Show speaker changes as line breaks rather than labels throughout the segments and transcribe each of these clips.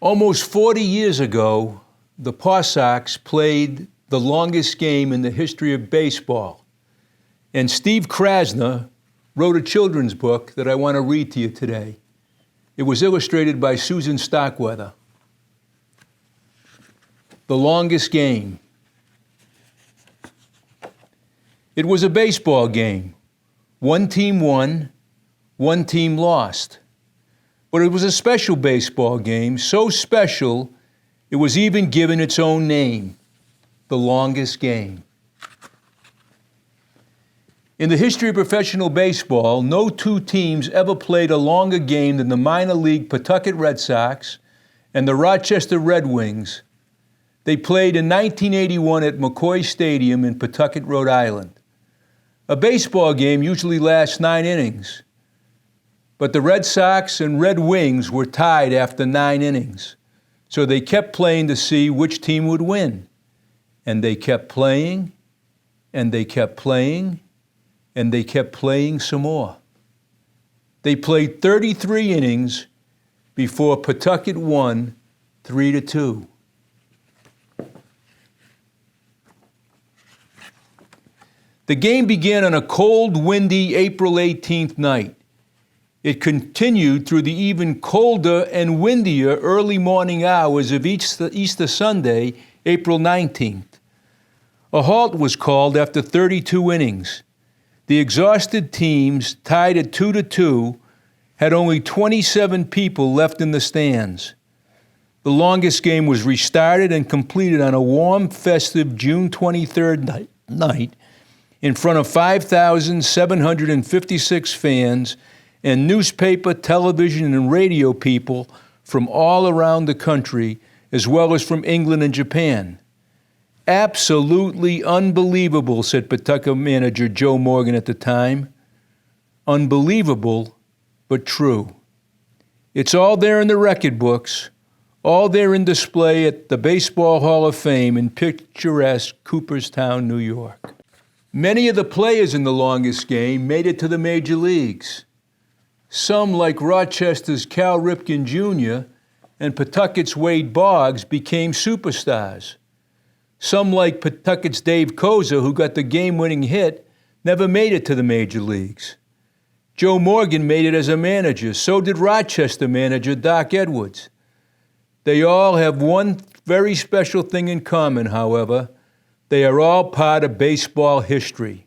Almost 40 years ago, the Paw Sox played the longest game in the history of baseball. And Steve Krasner wrote a children's book that I want to read to you today. It was illustrated by Susan Starkweather. The longest game. It was a baseball game. One team won, one team lost. But it was a special baseball game, so special it was even given its own name, the longest game. In the history of professional baseball, no two teams ever played a longer game than the minor league Pawtucket Red Sox and the Rochester Red Wings. They played in 1981 at McCoy Stadium in Pawtucket, Rhode Island. A baseball game usually lasts 9 innings, but the Red Sox and Red Wings were tied after 9 innings, so they kept playing to see which team would win. And they kept playing, and they kept playing, and they kept playing some more. They played 33 innings before Pawtucket won 3-2. The game began on a cold, windy April 18th night. It continued through the even colder and windier early morning hours of Easter Sunday, April 19th. A halt was called after 32 innings. The exhausted teams, tied at 2-2, had only 27 people left in the stands. The longest game was restarted and completed on a warm, festive June 23rd night in front of 5,756 fans and newspaper, television, and radio people from all around the country, as well as from England and Japan. Absolutely unbelievable, said Pawtucket manager Joe Morgan at the time. Unbelievable, but true. It's all there in the record books, all there in display at the Baseball Hall of Fame in picturesque Cooperstown, New York. Many of the players in the longest game made it to the major leagues. Some, like Rochester's Cal Ripken Jr. and Pawtucket's Wade Boggs, became superstars. Some, like Pawtucket's Dave Koza, who got the game-winning hit, never made it to the major leagues. Joe Morgan made it as a manager. So did Rochester manager Doc Edwards. They all have one very special thing in common, however. They are all part of baseball history.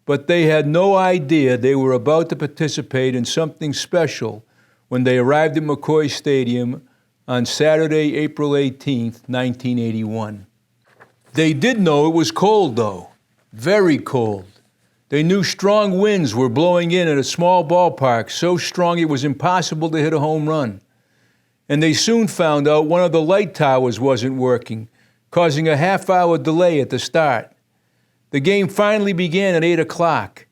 But they had no idea they were about to participate in something special when they arrived at McCoy Stadium on Saturday, April 18th, 1981. They did know it was cold, though, very cold. They knew strong winds were blowing in at a small ballpark, so strong it was impossible to hit a home run. And they soon found out one of the light towers wasn't working, causing a half-hour delay at the start. The game finally began at 8 o'clock.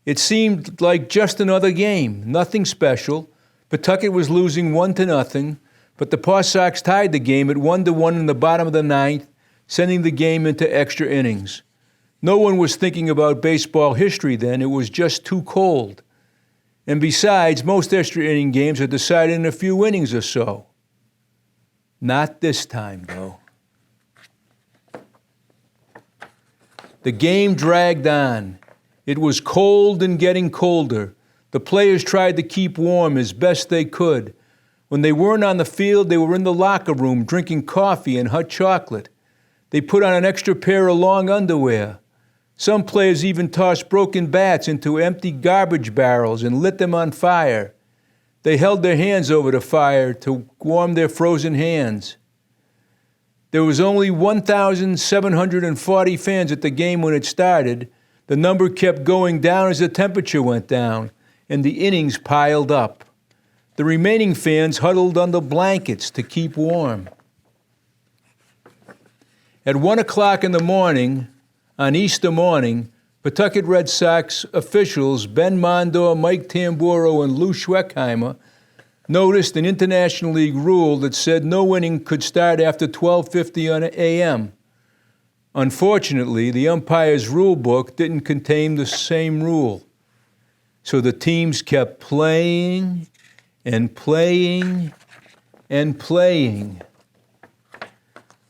It seemed like just another game, nothing special. Pawtucket was losing 1-0, but the Paw Sox tied the game at 1-1 in the bottom of the ninth, sending the game into extra innings. No one was thinking about baseball history then. It was just too cold. And besides, most extra inning games are decided in a few innings or so. Not this time, though. The game dragged on. It was cold and getting colder. The players tried to keep warm as best they could. When they weren't on the field, they were in the locker room drinking coffee and hot chocolate. They put on an extra pair of long underwear. Some players even tossed broken bats into empty garbage barrels and lit them on fire. They held their hands over the fire to warm their frozen hands. There was only 1,740 fans at the game when it started. The number kept going down as the temperature went down, and the innings piled up. The remaining fans huddled under blankets to keep warm. At 1 o'clock in the morning, on Easter morning, Pawtucket Red Sox officials Ben Mondor, Mike Tamburro, and Lou Schweckheimer noticed an International League rule that said no inning could start after 12:50 a.m. Unfortunately, the umpire's rule book didn't contain the same rule. So the teams kept playing and playing and playing.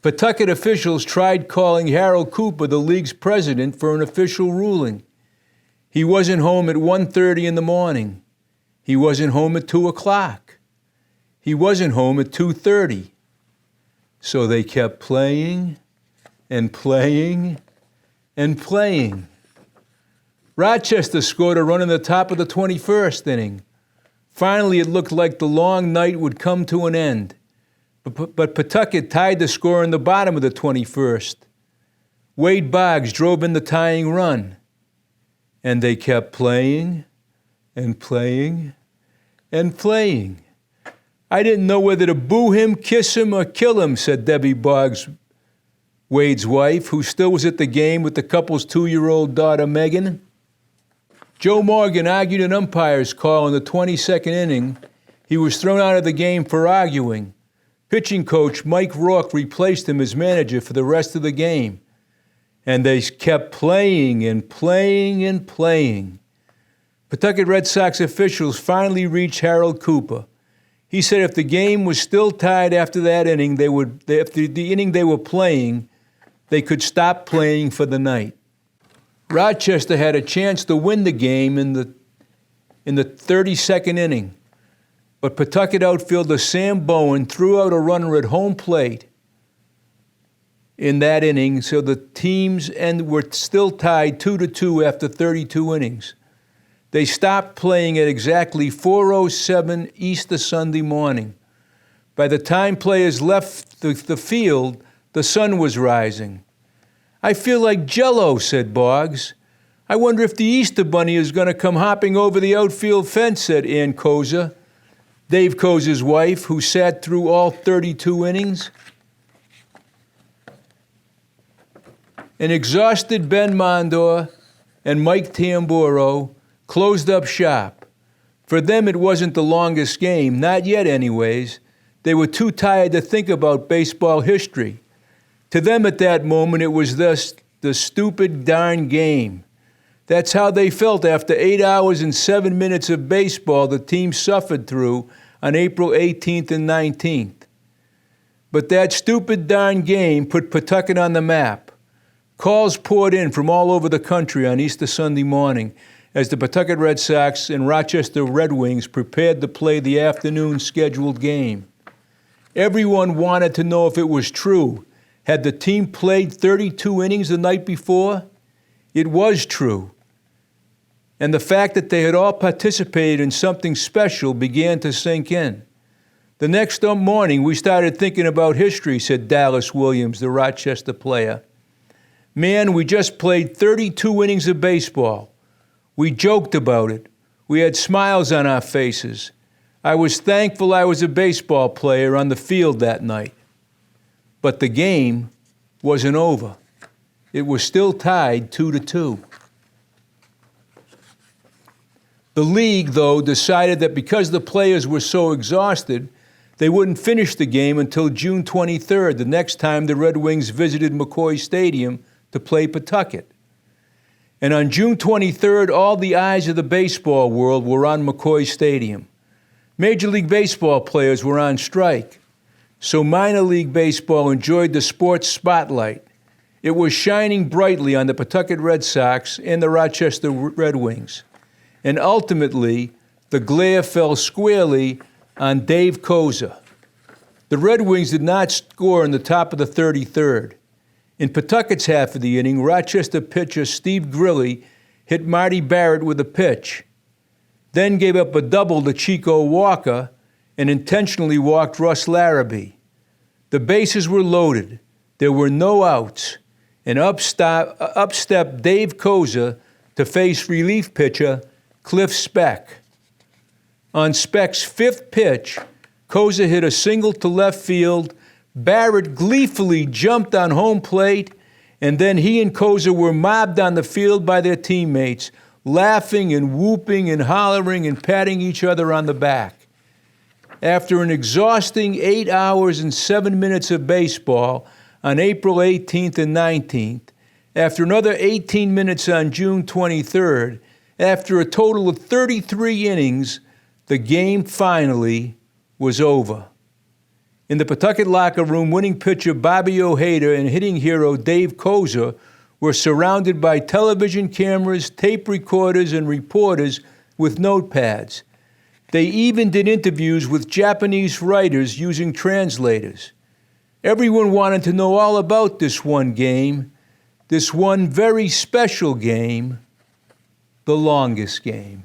Pawtucket officials tried calling Harold Cooper, the league's president, for an official ruling. He wasn't home at 1:30 in the morning. He wasn't home at 2 o'clock. He wasn't home at 2:30. So they kept playing and playing and playing. Rochester scored a run in the top of the 21st inning. Finally, it looked like the long night would come to an end. But Pawtucket tied the score in the bottom of the 21st. Wade Boggs drove in the tying run. And they kept playing and playing and playing. I didn't know whether to boo him, kiss him, or kill him, said Debbie Boggs, Wade's wife, who still was at the game with the couple's 2-year-old daughter, Megan. Joe Morgan argued an umpire's call in the 22nd inning. He was thrown out of the game for arguing. Pitching coach Mike Rourke replaced him as manager for the rest of the game. And they kept playing and playing and playing. Pawtucket Red Sox officials finally reached Harold Cooper. He said if the game was still tied after that inning, after the inning they were playing, they could stop playing for the night. Rochester had a chance to win the game in the 32nd inning. But Pawtucket outfielder Sam Bowen threw out a runner at home plate in that inning, so the teams were still tied 2-2 after 32 innings. They stopped playing at exactly 4:07 Easter Sunday morning. By the time players left the field, the sun was rising. I feel like Jell-O, said Boggs. I wonder if the Easter Bunny is going to come hopping over the outfield fence, said Ann Koza, Dave Koza's wife, who sat through all 32 innings. An exhausted Ben Mondor and Mike Tamburro closed up shop. For them, it wasn't the longest game, not yet anyways. They were too tired to think about baseball history. To them at that moment, it was thus the stupid darn game. That's how they felt after 8 hours and 7 minutes of baseball the team suffered through on April 18th and 19th. But that stupid darn game put Pawtucket on the map. Calls poured in from all over the country on Easter Sunday morning as the Pawtucket Red Sox and Rochester Red Wings prepared to play the afternoon scheduled game. Everyone wanted to know if it was true. Had the team played 32 innings the night before? It was true. And the fact that they had all participated in something special began to sink in. The next morning, we started thinking about history, said Dallas Williams, the Rochester player. Man, we just played 32 innings of baseball. We joked about it. We had smiles on our faces. I was thankful I was a baseball player on the field that night. But the game wasn't over. It was still tied 2-2. The league, though, decided that because the players were so exhausted, they wouldn't finish the game until June 23rd, the next time the Red Wings visited McCoy Stadium to play Pawtucket. And on June 23rd, all the eyes of the baseball world were on McCoy Stadium. Major League Baseball players were on strike, so minor league baseball enjoyed the sports spotlight. It was shining brightly on the Pawtucket Red Sox and the Rochester Red Wings. And ultimately, the glare fell squarely on Dave Koza. The Red Wings did not score in the top of the 33rd. In Pawtucket's half of the inning, Rochester pitcher Steve Grilly hit Marty Barrett with a pitch, then gave up a double to Chico Walker and intentionally walked Russ Larrabee. The bases were loaded. There were no outs. And up stepped Dave Koza to face relief pitcher Cliff Speck. On Speck's fifth pitch, Koza hit a single to left field. Barrett gleefully jumped on home plate, and then he and Koza were mobbed on the field by their teammates, laughing and whooping and hollering and patting each other on the back. After an exhausting 8 hours and 7 minutes of baseball on April 18th and 19th, after another 18 minutes on June 23rd, after a total of 33 innings, the game finally was over. In the Pawtucket locker room, winning pitcher Bobby Ojeda and hitting hero Dave Koza were surrounded by television cameras, tape recorders, and reporters with notepads. They even did interviews with Japanese writers using translators. Everyone wanted to know all about this one game, this one very special game, the longest game.